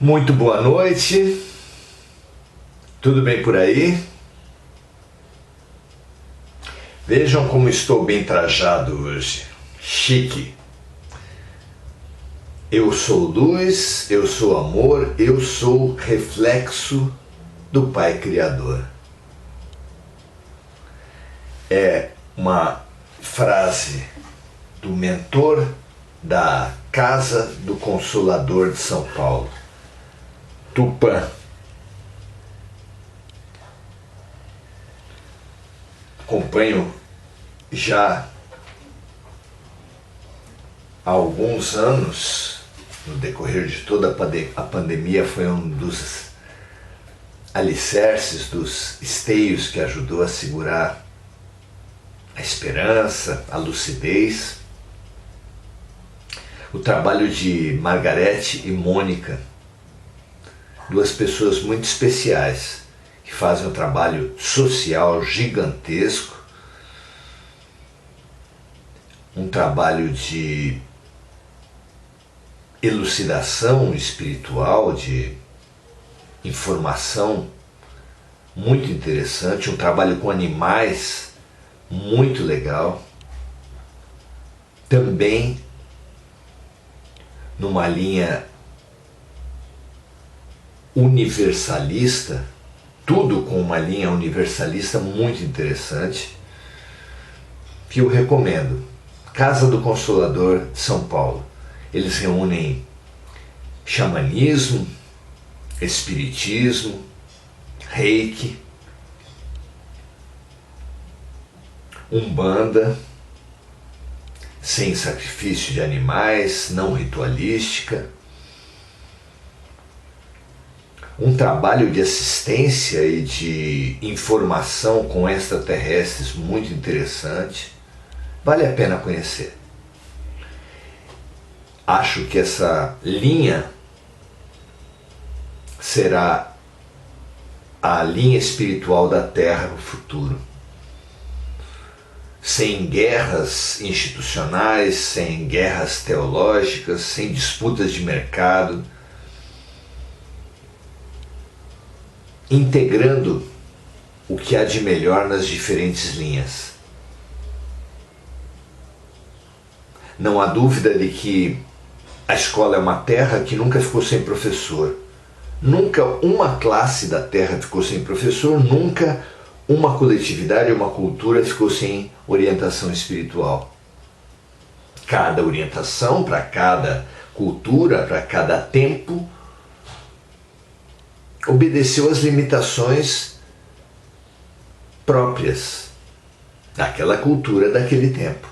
Muito boa noite, tudo bem por aí? Vejam como estou bem trajado hoje, chique. Eu sou luz, eu sou amor, eu sou reflexo do Pai Criador. É uma frase do mentor da Casa do Consolador de São Paulo, Tupã. Acompanho já há alguns anos, no decorrer de toda a pandemia, foi um dos alicerces, dos esteios que ajudou a segurar a esperança, a lucidez. O trabalho de Margarete e Mônica, duas pessoas muito especiais, que fazem um trabalho social gigantesco, um trabalho de elucidação espiritual, de informação muito interessante, um trabalho com animais muito legal, também numa linha universalista, tudo com uma linha universalista muito interessante, que eu recomendo. Casa do Consolador de São Paulo. Eles reúnem xamanismo, espiritismo, reiki, umbanda, sem sacrifício de animais, não ritualística, um trabalho de assistência e de informação com extraterrestres muito interessante. Vale a pena conhecer. Acho que essa linha será a linha espiritual da Terra no futuro. Sem guerras institucionais, sem guerras teológicas, sem disputas de mercado, integrando o que há de melhor nas diferentes linhas. Não há dúvida de que a escola é uma terra que nunca ficou sem professor. Nunca uma classe da Terra ficou sem professor, nunca uma coletividade, uma cultura ficou sem orientação espiritual. Cada orientação para cada cultura, para cada tempo, obedeceu às limitações próprias daquela cultura, daquele tempo.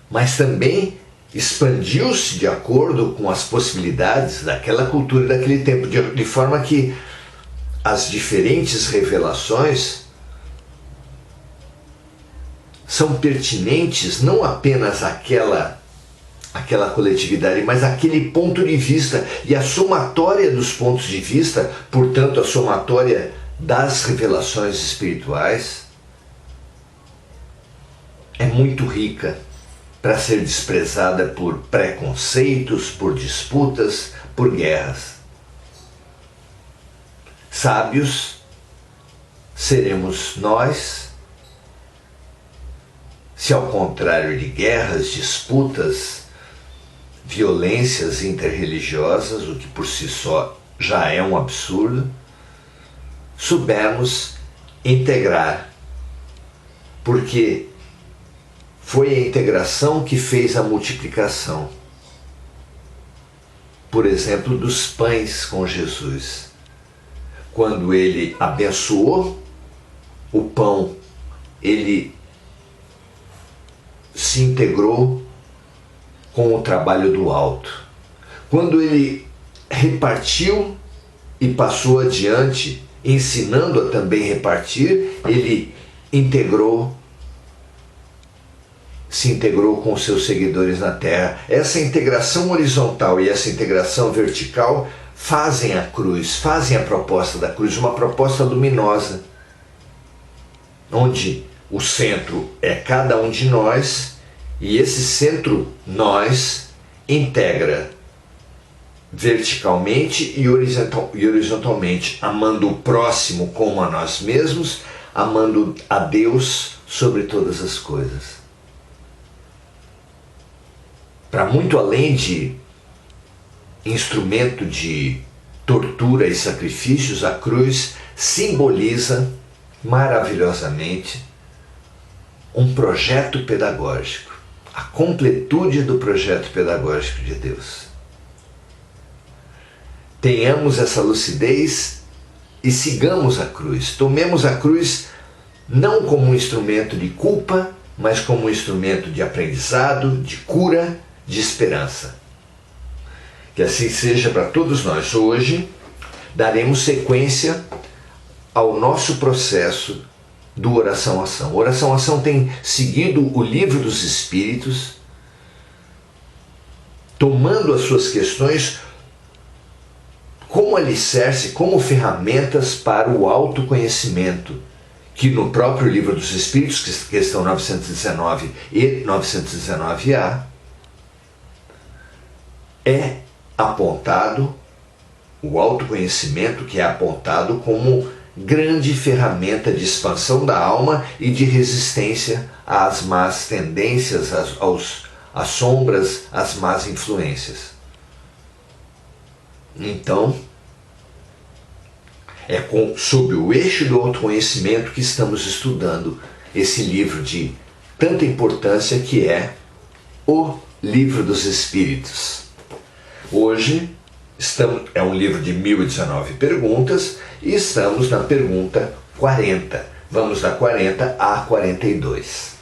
Mas também expandiu-se de acordo com as possibilidades daquela cultura e daquele tempo, de forma que as diferentes revelações são pertinentes não apenas àquela coletividade, mas àquele ponto de vista, e a somatória dos pontos de vista, portanto a somatória das revelações espirituais, é muito rica para ser desprezada por preconceitos, por disputas, por guerras. Sábios seremos nós, se ao contrário de guerras, disputas, violências interreligiosas, o que por si só já é um absurdo, soubermos integrar, porque foi a integração que fez a multiplicação. Por exemplo, dos pães com Jesus. Quando ele abençoou o pão, ele se integrou com o trabalho do alto. Quando ele repartiu e passou adiante, ensinando a também repartir, ele se integrou com seus seguidores na Terra. Essa integração horizontal e essa integração vertical fazem a cruz, fazem a proposta da cruz, uma proposta luminosa, onde o centro é cada um de nós, e esse centro nós integra verticalmente e horizontalmente, amando o próximo como a nós mesmos, amando a Deus sobre todas as coisas. Para muito além de instrumento de tortura e sacrifícios, a cruz simboliza maravilhosamente um projeto pedagógico, a completude do projeto pedagógico de Deus. Tenhamos essa lucidez e sigamos a cruz. Tomemos a cruz não como um instrumento de culpa, mas como um instrumento de aprendizado, de cura, de esperança. Que assim seja para todos nós. Hoje daremos sequência ao nosso processo do Oração-Ação. Oração-Ação tem seguido o Livro dos Espíritos, tomando as suas questões como alicerce, como ferramentas para o autoconhecimento, que no próprio Livro dos Espíritos, questão 919 e 919A, é apontado, o autoconhecimento que é apontado como grande ferramenta de expansão da alma e de resistência às más tendências, às sombras, às más influências. Então, é sob o eixo do autoconhecimento que estamos estudando esse livro de tanta importância que é o Livro dos Espíritos. Hoje é um livro de 1019 perguntas e estamos na pergunta 40. Vamos da 40 a 42,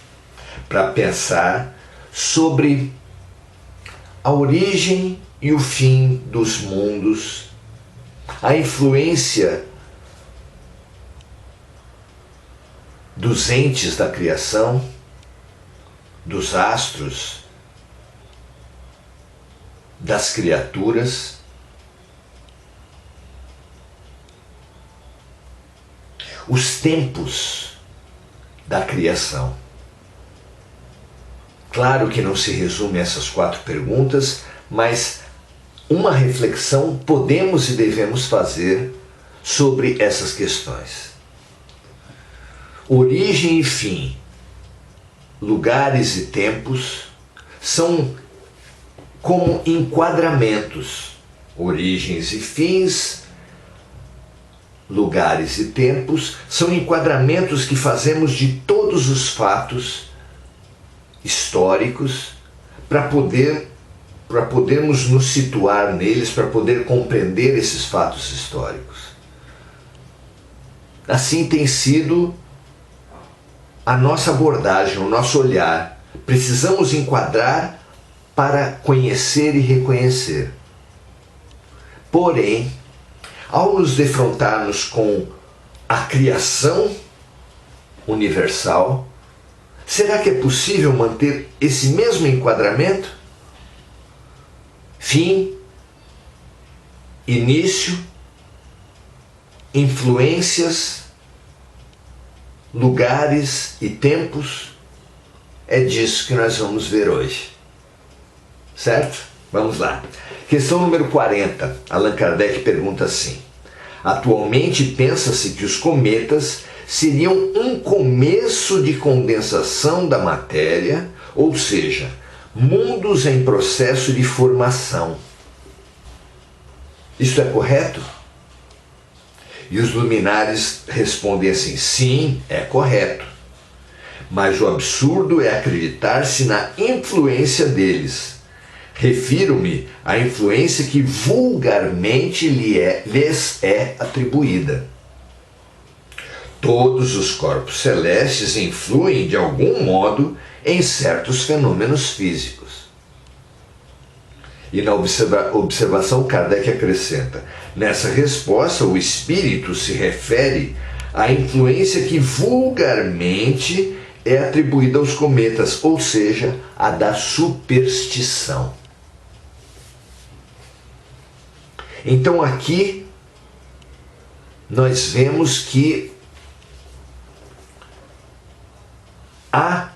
para pensar sobre a origem e o fim dos mundos, a influência dos entes da criação, dos astros, das criaturas, os tempos da criação. Claro que não se resume a essas 4 perguntas, mas uma reflexão podemos e devemos fazer sobre essas questões. Origem e fim, lugares e tempos são como enquadramentos. Origens e fins, lugares e tempos são enquadramentos que fazemos de todos os fatos históricos para podermos nos situar neles, para poder compreender esses fatos históricos. Assim tem sido a nossa abordagem, o nosso olhar. Precisamos enquadrar para conhecer e reconhecer. Porém, ao nos defrontarmos com a criação universal, será que é possível manter esse mesmo enquadramento? Fim, início, influências, lugares e tempos, é disso que nós vamos ver hoje. Certo? Vamos lá. Questão número 40. Allan Kardec pergunta assim: atualmente pensa-se que os cometas seriam um começo de condensação da matéria, ou seja, mundos em processo de formação. Isso é correto? E os luminares respondem assim: sim, é correto. Mas o absurdo é acreditar-se na influência deles. Refiro-me à influência que vulgarmente lhes é atribuída. Todos os corpos celestes influem de algum modo em certos fenômenos físicos. E na observação, Kardec acrescenta: nessa resposta, o espírito se refere à influência que vulgarmente é atribuída aos cometas, ou seja, a da superstição. Então aqui nós vemos que há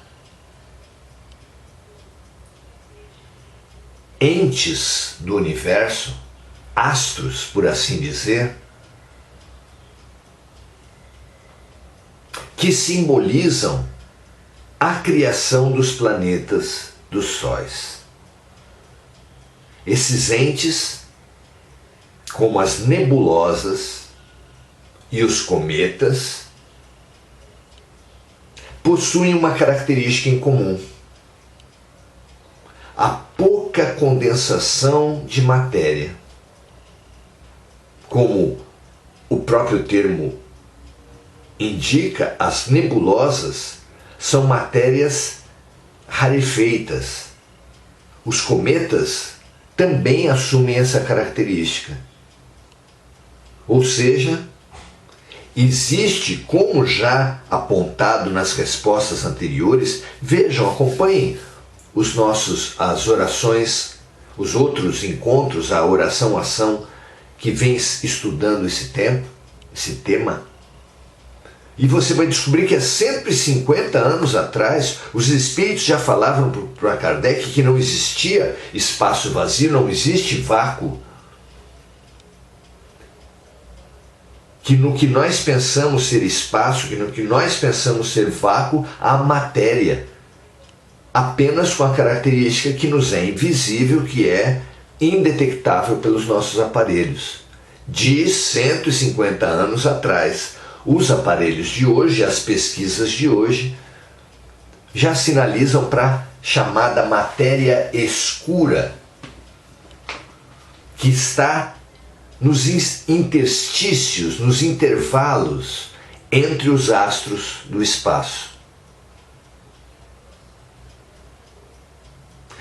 entes do universo astros, por assim dizer, que simbolizam a criação dos planetas, dos sóis. Esses entes, como as nebulosas e os cometas, possuem uma característica em comum: a pouca condensação de matéria. Como o próprio termo indica, as nebulosas são matérias rarefeitas. Os cometas também assumem essa característica. Ou seja, existe, como já apontado nas respostas anteriores, vejam, acompanhem as orações, os outros encontros, a oração-ação, que vem estudando esse tema, e você vai descobrir que há 150 anos atrás, os espíritos já falavam para Kardec que não existia espaço vazio, não existe vácuo. Que no que nós pensamos ser espaço, que no que nós pensamos ser vácuo, há matéria. Apenas com a característica que nos é invisível, que é indetectável pelos nossos aparelhos. De 150 anos atrás, os aparelhos de hoje, as pesquisas de hoje, já sinalizam para a chamada matéria escura, que está nos interstícios, nos intervalos entre os astros do espaço.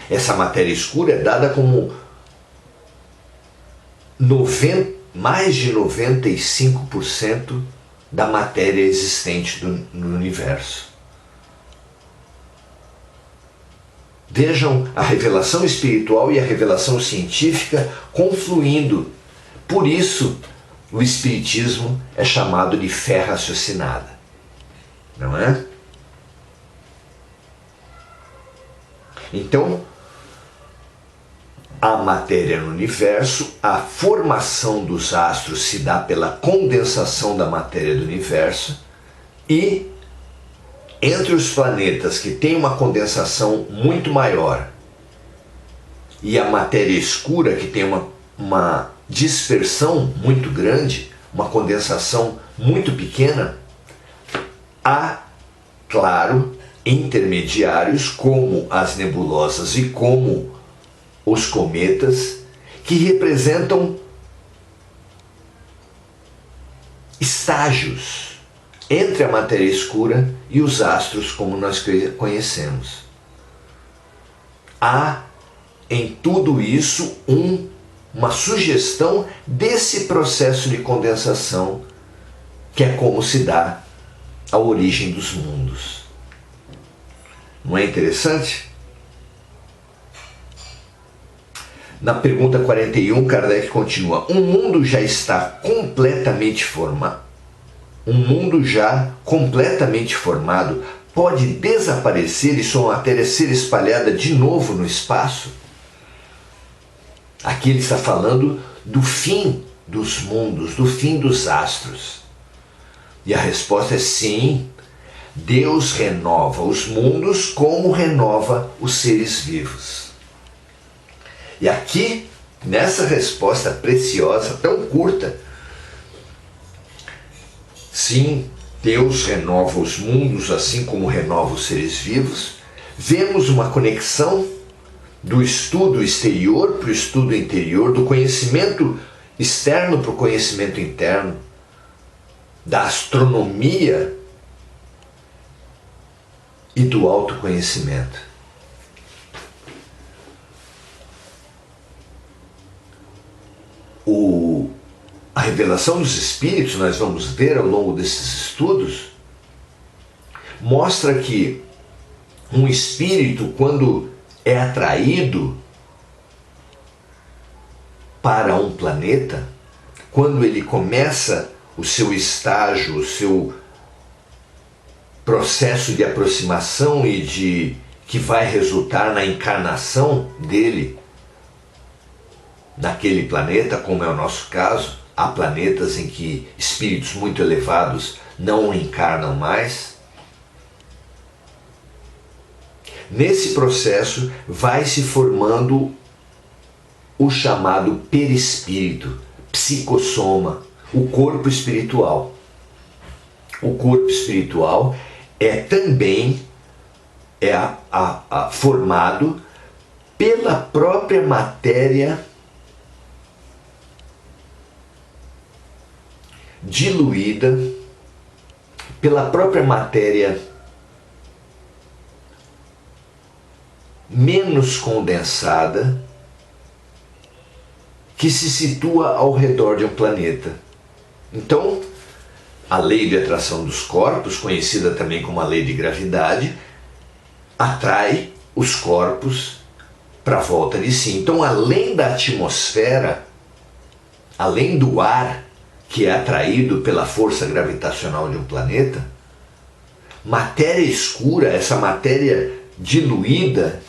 Essa matéria escura é dada como mais de 95% da matéria existente no universo. Vejam a revelação espiritual e a revelação científica confluindo. Por isso, o Espiritismo é chamado de fé raciocinada. Não é? Então, a matéria no universo, a formação dos astros se dá pela condensação da matéria do universo, e entre os planetas que têm uma condensação muito maior e a matéria escura, que tem uma dispersão muito grande, uma condensação muito pequena, há, claro, intermediários como as nebulosas e como os cometas, que representam estágios entre a matéria escura e os astros como nós conhecemos. Há em tudo isso uma sugestão desse processo de condensação, que é como se dá a origem dos mundos. Não é interessante? Na pergunta 41, Kardec continua: um mundo já completamente formado pode desaparecer e sua matéria ser espalhada de novo no espaço? Aqui ele está falando do fim dos mundos, do fim dos astros. E a resposta é sim. Deus renova os mundos como renova os seres vivos. E aqui, nessa resposta preciosa, tão curta, sim, Deus renova os mundos assim como renova os seres vivos, vemos uma conexão do estudo exterior para o estudo interior, do conhecimento externo para o conhecimento interno, da astronomia e do autoconhecimento. A revelação dos Espíritos, nós vamos ver ao longo desses estudos, mostra que um espírito, quando é atraído para um planeta, quando ele começa o seu estágio, o seu processo de aproximação que vai resultar na encarnação dele, naquele planeta, como é o nosso caso. Há planetas em que espíritos muito elevados não encarnam mais. Nesse processo vai se formando o chamado perispírito, psicossoma, o corpo espiritual. O corpo espiritual também formado pela própria matéria diluída, pela própria matéria menos condensada, que se situa ao redor de um planeta. Então, a lei de atração dos corpos, conhecida também como a lei de gravidade, atrai os corpos para a volta de si. Então, além da atmosfera, além do ar que é atraído pela força gravitacional de um planeta, matéria escura, essa matéria diluída,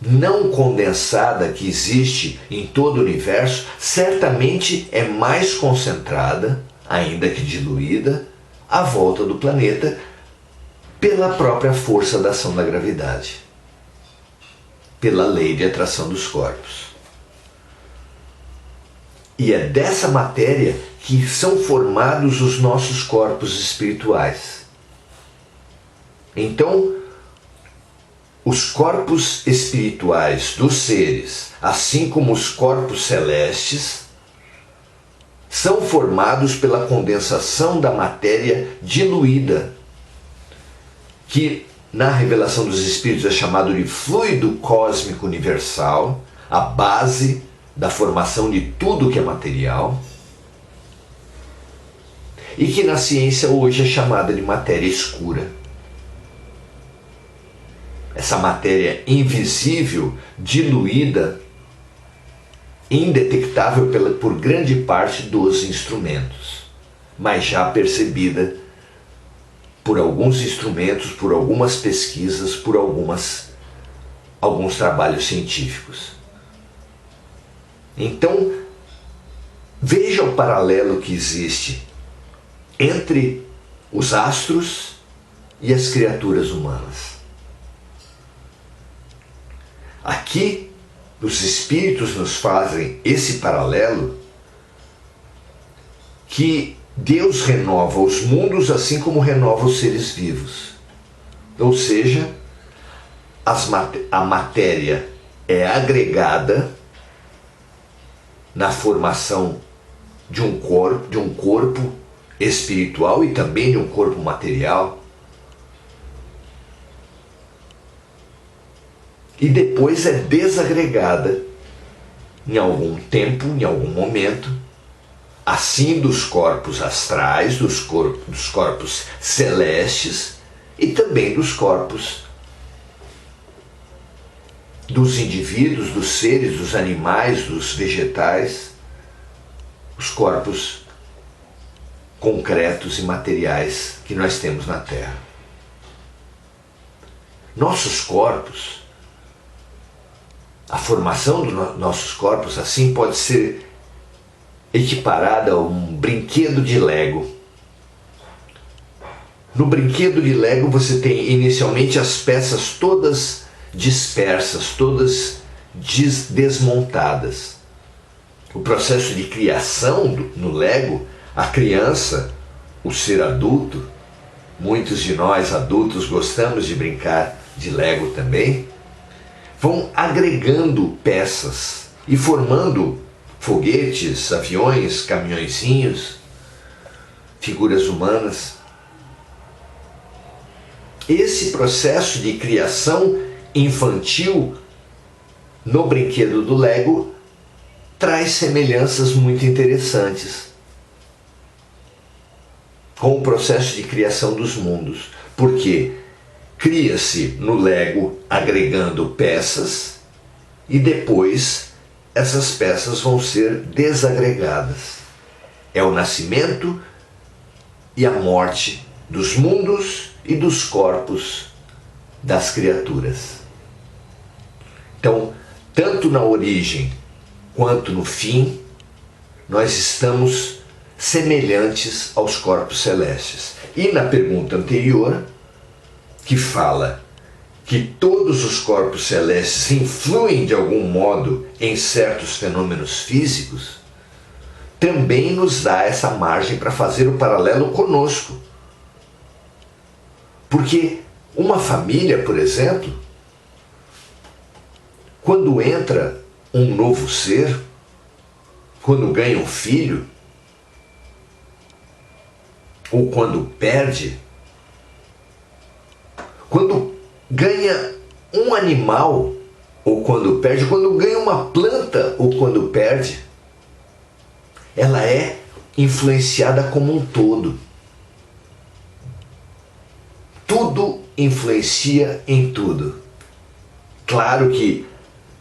não condensada que existe em todo o universo, certamente é mais concentrada, ainda que diluída, à volta do planeta pela própria força da ação da gravidade, pela lei de atração dos corpos. E é dessa matéria que são formados os nossos corpos espirituais. Então, os corpos espirituais dos seres, assim como os corpos celestes, são formados pela condensação da matéria diluída, que na revelação dos Espíritos é chamado de fluido cósmico universal, a base da formação de tudo que é material, e que na ciência hoje é chamada de matéria escura. Essa matéria invisível, diluída, indetectável por grande parte dos instrumentos, mas já percebida por alguns instrumentos, por algumas pesquisas, por alguns trabalhos científicos. Então, veja o paralelo que existe entre os astros e as criaturas humanas. Aqui, os espíritos nos fazem esse paralelo que Deus renova os mundos assim como renova os seres vivos. Ou seja, a matéria é agregada na formação de um corpo espiritual e também de um corpo material. E depois é desagregada em algum tempo, em algum momento, assim dos corpos astrais, dos corpos celestes e também dos corpos dos indivíduos, dos seres, dos animais, dos vegetais, os corpos concretos e materiais que nós temos na Terra. Nossos corpos, a formação dos nossos corpos assim pode ser equiparada a um brinquedo de Lego. No brinquedo de Lego você tem inicialmente as peças todas dispersas, todas desmontadas. O processo de criação no Lego, a criança, o ser adulto, muitos de nós adultos gostamos de brincar de Lego também, vão agregando peças e formando foguetes, aviões, caminhõezinhos, figuras humanas. Esse processo de criação infantil no brinquedo do Lego traz semelhanças muito interessantes com o processo de criação dos mundos, porque cria-se no Lego agregando peças e depois essas peças vão ser desagregadas. É o nascimento e a morte dos mundos e dos corpos das criaturas. Então, tanto na origem quanto no fim, nós estamos semelhantes aos corpos celestes. E na pergunta anterior, que fala que todos os corpos celestes influem de algum modo em certos fenômenos físicos, também nos dá essa margem para fazer o paralelo conosco. Porque uma família, por exemplo, quando entra um novo ser, quando ganha um filho, ou quando perde, quando ganha um animal, ou quando perde, quando ganha uma planta, ou quando perde, ela é influenciada como um todo. Tudo influencia em tudo. Claro que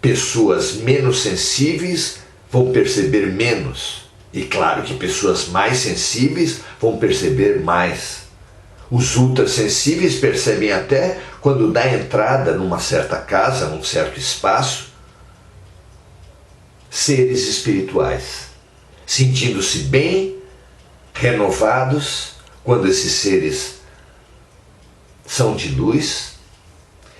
pessoas menos sensíveis vão perceber menos. E claro que pessoas mais sensíveis vão perceber mais. Os ultrassensíveis percebem até quando dá entrada numa certa casa, num certo espaço, seres espirituais, sentindo-se bem, renovados, quando esses seres são de luz,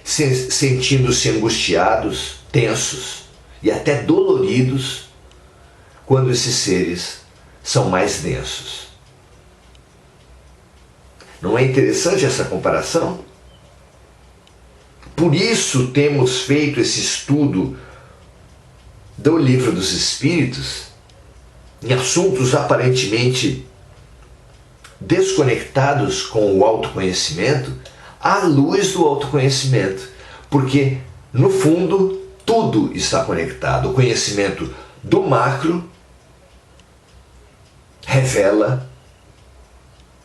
sentindo-se angustiados, tensos e até doloridos, quando esses seres são mais densos. Não é interessante essa comparação? Por isso temos feito esse estudo do Livro dos Espíritos em assuntos aparentemente desconectados com o autoconhecimento, à luz do autoconhecimento. Porque, no fundo, tudo está conectado. O conhecimento do macro revela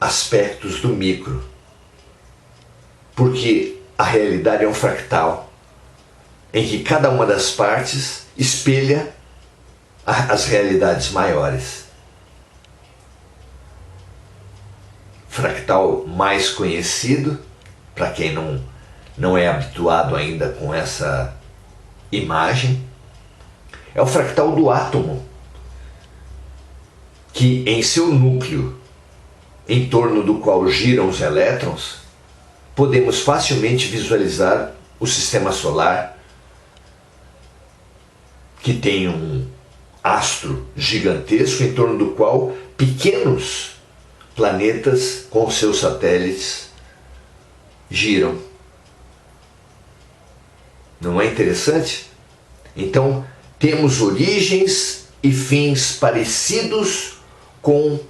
aspectos do micro. Porque a realidade é um fractal, em que cada uma das partes espelha as realidades maiores. Fractal mais conhecido, para quem não é habituado ainda com essa imagem, é o fractal do átomo, que em seu núcleo, em torno do qual giram os elétrons, podemos facilmente visualizar o sistema solar, que tem um astro gigantesco em torno do qual pequenos planetas com seus satélites giram. Não é interessante? Então, temos origens e fins parecidos com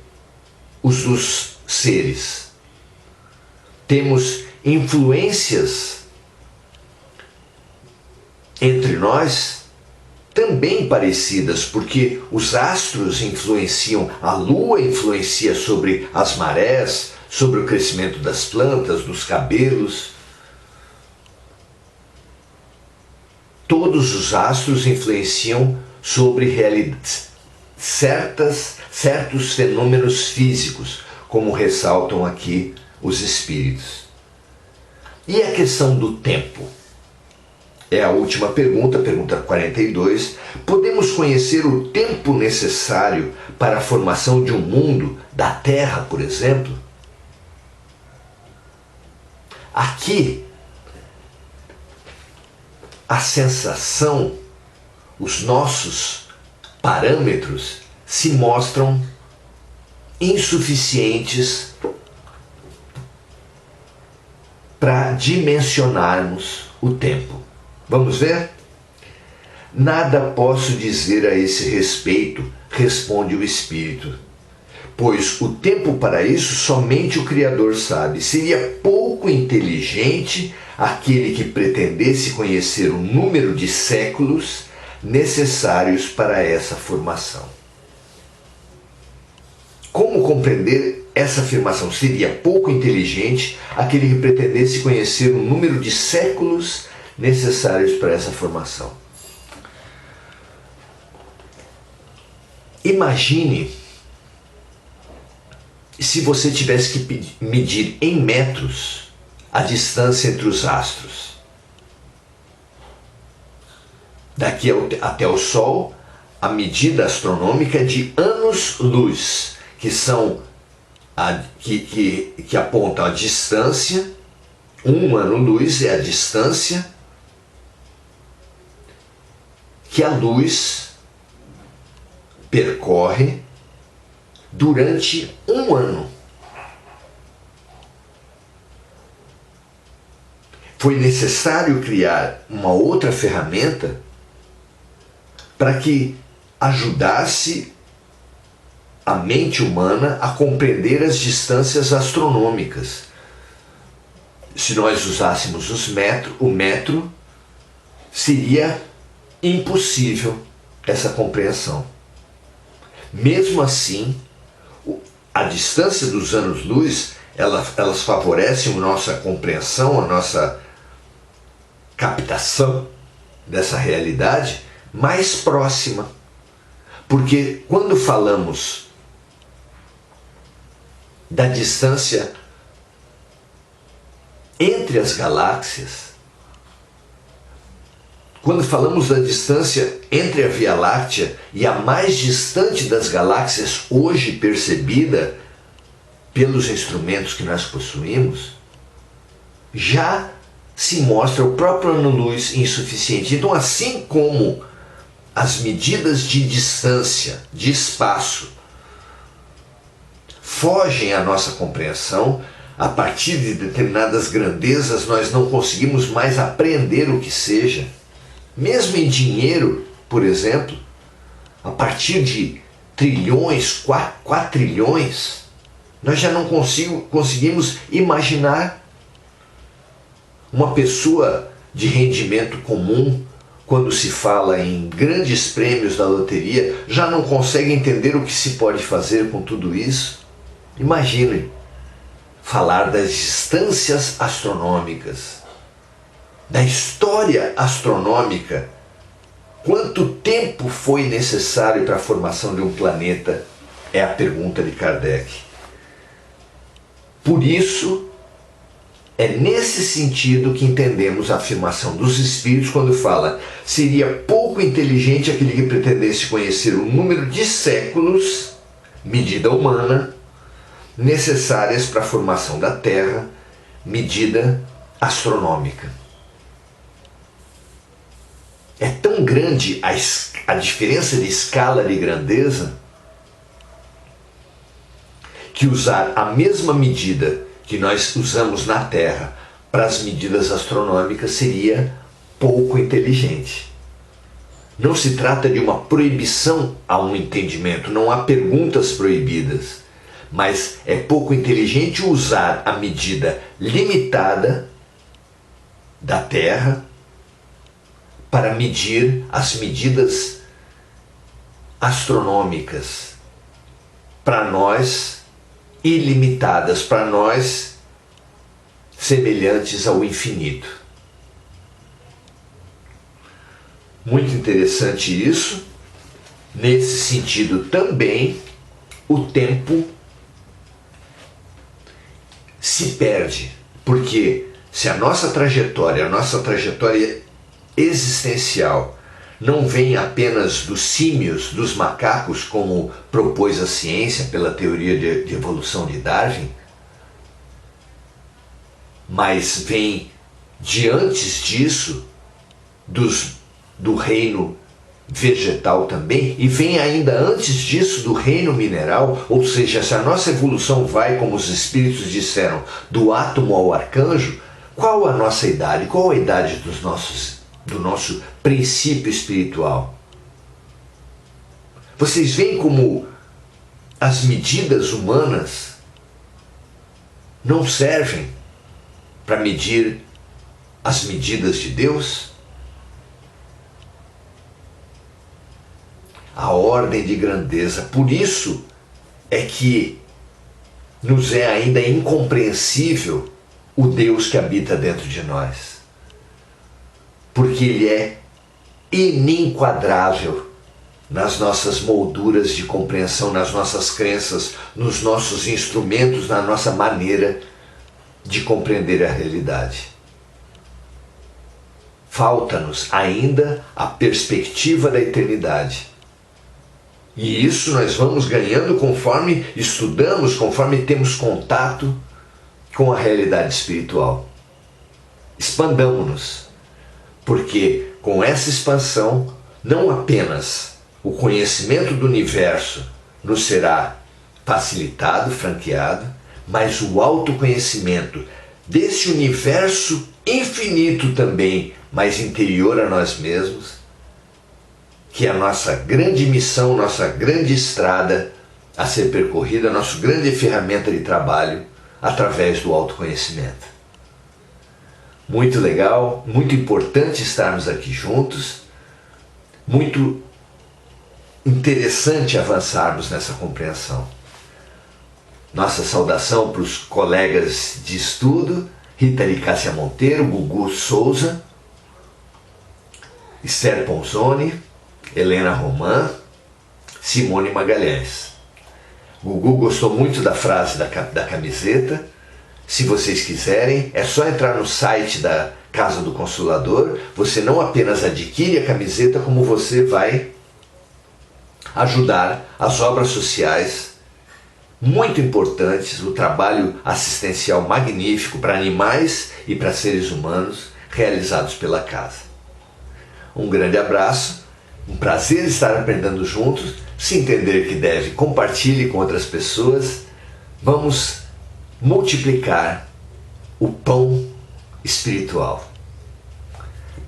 os dos seres. Temos influências entre nós também parecidas, porque os astros influenciam, a lua influencia sobre as marés, sobre o crescimento das plantas, dos cabelos. Todos os astros influenciam sobre certos fenômenos físicos, como ressaltam aqui os espíritos. E a questão do tempo? É a última pergunta, pergunta 42. Podemos conhecer o tempo necessário para a formação de um mundo, da Terra, por exemplo? Aqui, a sensação, os nossos parâmetros se mostram insuficientes para dimensionarmos o tempo. Vamos ver? Nada posso dizer a esse respeito, responde o Espírito, pois o tempo para isso somente o Criador sabe. Seria pouco inteligente aquele que pretendesse conhecer o número de séculos necessários para essa formação. Como compreender essa afirmação? Seria pouco inteligente aquele que pretendesse conhecer o número de séculos necessários para essa formação. Imagine se você tivesse que medir em metros a distância entre os astros. Daqui até o Sol, a medida astronômica é de anos-luz, que são que apontam a distância. Um ano-luz é a distância que a luz percorre durante um ano. Foi necessário criar uma outra ferramenta para que ajudasse a mente humana a compreender as distâncias astronômicas. Se nós usássemos o metro, seria impossível essa compreensão. Mesmo assim, a distância dos anos-luz, elas favorecem a nossa compreensão, a nossa captação dessa realidade mais próxima. Porque quando falamos da distância entre as galáxias, quando falamos da distância entre a Via Láctea e a mais distante das galáxias hoje percebida pelos instrumentos que nós possuímos, já se mostra o próprio ano-luz insuficiente. Então, assim como as medidas de distância, de espaço, fogem à nossa compreensão, a partir de determinadas grandezas nós não conseguimos mais apreender o que seja. Mesmo em dinheiro, por exemplo, a partir de trilhões, quatrilhões, nós já não conseguimos imaginar uma pessoa de rendimento comum, quando se fala em grandes prêmios da loteria, já não consegue entender o que se pode fazer com tudo isso. Imaginem falar das distâncias astronômicas, da história astronômica. Quanto tempo foi necessário para a formação de um planeta? É a pergunta de Kardec. Por isso, é nesse sentido que entendemos a afirmação dos espíritos quando fala: seria pouco inteligente aquele que pretendesse conhecer o número de séculos, medida humana, necessárias para a formação da Terra, medida astronômica. É tão grande a diferença de escala de grandeza que usar a mesma medida que nós usamos na Terra para as medidas astronômicas seria pouco inteligente. Não se trata de uma proibição a um entendimento, não há perguntas proibidas, mas é pouco inteligente usar a medida limitada da Terra para medir as medidas astronômicas, para nós ilimitadas, para nós semelhantes ao infinito. Muito interessante isso. Nesse sentido também, o tempo se perde, porque se a nossa trajetória existencial não vem apenas dos símios, dos macacos, como propôs a ciência pela teoria de evolução de Darwin, mas vem de antes disso do reino vegetal também, e vem ainda antes disso do reino mineral. Ou seja, se a nossa evolução vai, como os espíritos disseram, do átomo ao arcanjo, qual a nossa idade? Qual a idade do nosso princípio espiritual? Vocês veem como as medidas humanas não servem para medir as medidas de Deus? A ordem de grandeza. Por isso é que nos é ainda incompreensível o Deus que habita dentro de nós. Porque Ele é inenquadrável nas nossas molduras de compreensão, nas nossas crenças, nos nossos instrumentos, na nossa maneira de compreender a realidade. falta-nos ainda a perspectiva da eternidade. E isso nós vamos ganhando conforme estudamos, conforme temos contato com a realidade espiritual. Expandamos-nos, porque com essa expansão, não apenas o conhecimento do universo nos será facilitado, franqueado, mas o autoconhecimento desse universo infinito também, mas interior a nós mesmos, que é a nossa grande missão, nossa grande estrada a ser percorrida, nossa grande ferramenta de trabalho através do autoconhecimento. Muito legal, muito importante estarmos aqui juntos, muito interessante avançarmos nessa compreensão. Nossa saudação para os colegas de estudo, Rita Licássia Monteiro, Gugu Souza, Esther Ponzoni, Helena Roman, Simone Magalhães. Gugu gostou muito da frase da camiseta. Se vocês quiserem, é só entrar no site da Casa do Consolador. Você não apenas adquire a camiseta, como você vai ajudar as obras sociais muito importantes, o trabalho assistencial magnífico para animais e para seres humanos realizados pela casa. Um grande abraço, um prazer estar aprendendo juntos. Se entender que deve, compartilhe com outras pessoas. Vamos multiplicar o pão espiritual.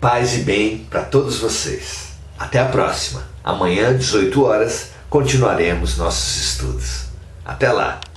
Paz e bem para todos vocês. Até a próxima. Amanhã, 18 horas, continuaremos nossos estudos. Até lá!